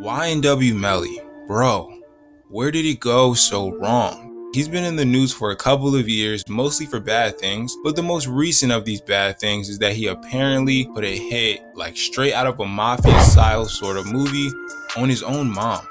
YNW Melly, bro, where did it go so wrong? He's been in the news for a couple of years, mostly for bad things, but the most recent of these bad things is that he apparently put a hit, like straight out of a mafia-style sort of movie, on his own mom.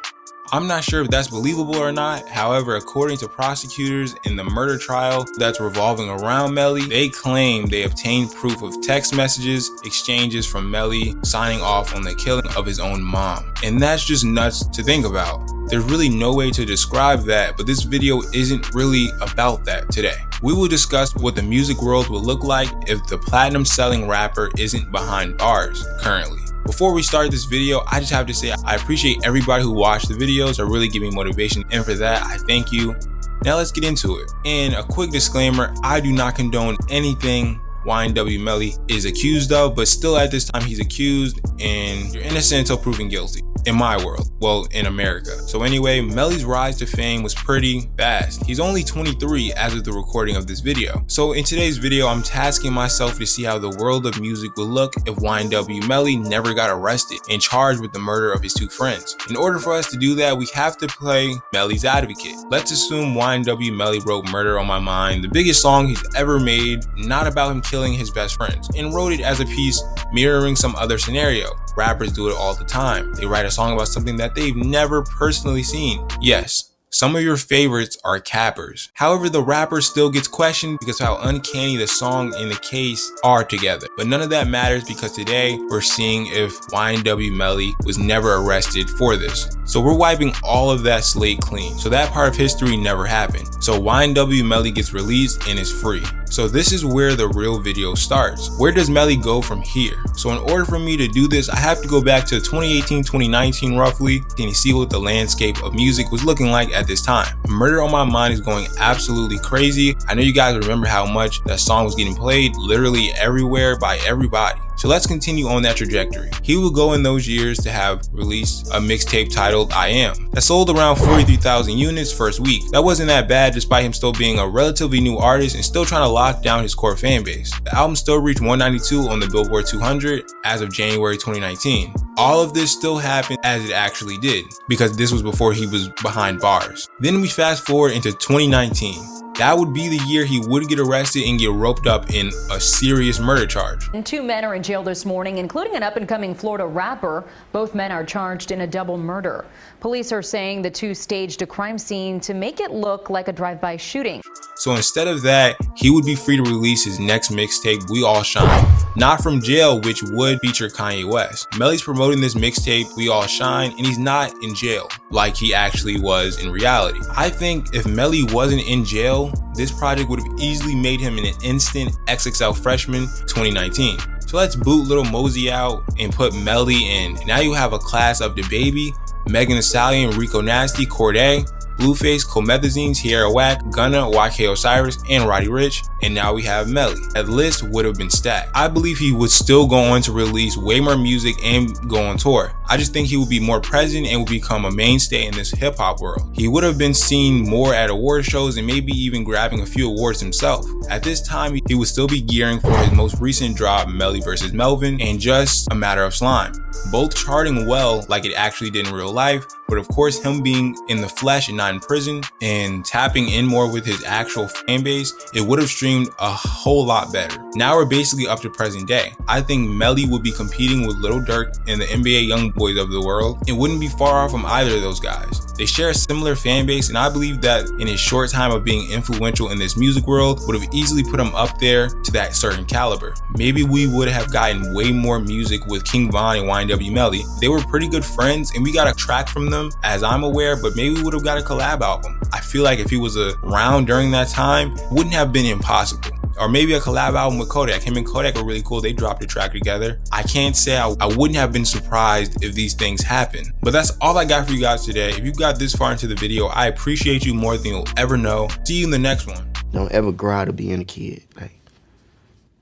I'm not sure if that's believable or not. However, according to prosecutors in the murder trial that's revolving around Melly, they claim they obtained proof of text messages, exchanges from Melly signing off on the killing of his own mom. And that's just nuts to think about. There's really no way to describe that, but this video isn't really about that today. We will discuss what the music world will look like if the platinum selling rapper isn't behind bars currently. Before we start this video, I just have to say I appreciate everybody who watched the videos or really give me motivation, and for that, I thank you. Now let's get into it. And a quick disclaimer, I do not condone anything YNW Melly is accused of, but still at this time he's accused and you're innocent until proven guilty. In my world, well, in America. So anyway, Melly's rise to fame was pretty fast. He's only 23 as of the recording of this video. So in today's video, I'm tasking myself to see how the world of music would look if YNW Melly never got arrested and charged with the murder of his two friends. In order for us to do that, we have to play Melly's advocate. Let's assume YNW Melly wrote Murder on My Mind, the biggest song he's ever made, not about him killing his best friends, and wrote it as a piece mirroring some other scenario. Rappers do it all the time. They write a song about something that they've never personally seen. Yes, some of your favorites are cappers. However, the rapper still gets questioned because of how uncanny the song and the case are together. But none of that matters because today we're seeing if YNW Melly was never arrested for this. So we're wiping all of that slate clean. So that part of history never happened. So YNW Melly gets released and is free. So this is where the real video starts. Where does Melly go from here? So in order for me to do this, I have to go back to 2018, 2019 roughly, and you see what the landscape of music was looking like at this time. Murder on My Mind is going absolutely crazy. I know you guys remember how much that song was getting played literally everywhere by everybody. So let's continue on that trajectory. He will go in those years to have released a mixtape titled I Am that sold around 43,000 units first week. That wasn't that bad despite him still being a relatively new artist and still trying to lock down his core fan base. The album still reached 192 on the Billboard 200 as of January 2019. All of this still happened as it actually did because this was before he was behind bars. Then we fast forward into 2019. That would be the year he would get arrested and get roped up in a serious murder charge. And two men are in jail this morning, including an up-and-coming Florida rapper. Both men are charged in a double murder. Police are saying the two staged a crime scene to make it look like a drive-by shooting. So instead of that, he would be free to release his next mixtape, We All Shine, not from jail, which would feature Kanye West. Melly's promoting this mixtape, We All Shine, and he's not in jail like he actually was in reality. I think if Melly wasn't in jail, this project would have easily made him an instant XXL freshman 2019. So let's boot Lil Mosey out and put Melly in. Now you have a class of DaBaby, Megan Thee Stallion, Rico Nasty, Cordae, Blueface, Comethazine, Tierra Whack, Gunna, YK Osiris, and Roddy Ricch, and now we have Melly. That list would have been stacked. I believe he would still go on to release way more music and go on tour. I just think he would be more present and would become a mainstay in this hip hop world. He would have been seen more at award shows and maybe even grabbing a few awards himself. At this time, he would still be gearing for his most recent drop, Melly vs. Melvin, and Just a Matter of Slime. Both charting well like it actually did in real life, but of course him being in the flesh and not in prison and tapping in more with his actual fan base, it would have streamed a whole lot better. Now we're basically up to present day. I think Melly would be competing with Lil Durk and the NBA Young Boys of the world. It wouldn't be far off from either of those guys. They share a similar fan base, and I believe that in his short time of being influential in this music world would have easily put him up there to that certain caliber. Maybe we would have gotten way more music with King Von and YNW Melly. They were pretty good friends and we got a track from them as I'm aware, but maybe we would have got a collab album. I feel like if he was around during that time, it wouldn't have been impossible. Or maybe a collab album with Kodak. Him and Kodak are really cool. They dropped a track together. I can't say I wouldn't have been surprised if these things happen. But that's all I got for you guys today. If you got this far into the video, I appreciate you more than you'll ever know. See you in the next one. Don't ever grow out of being a kid. Like,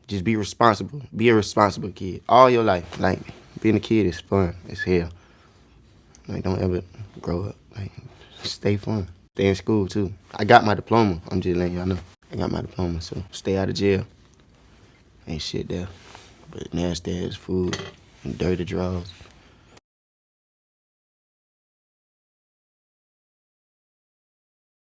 just be responsible. Be a responsible kid all your life. Like, being a kid is fun as hell. Like, don't ever grow up. Like, stay fun. Stay in school too. I got my diploma. I'm just letting y'all know. I got my diploma, so stay out of jail. Ain't shit there. But nasty ass food and dirty draws.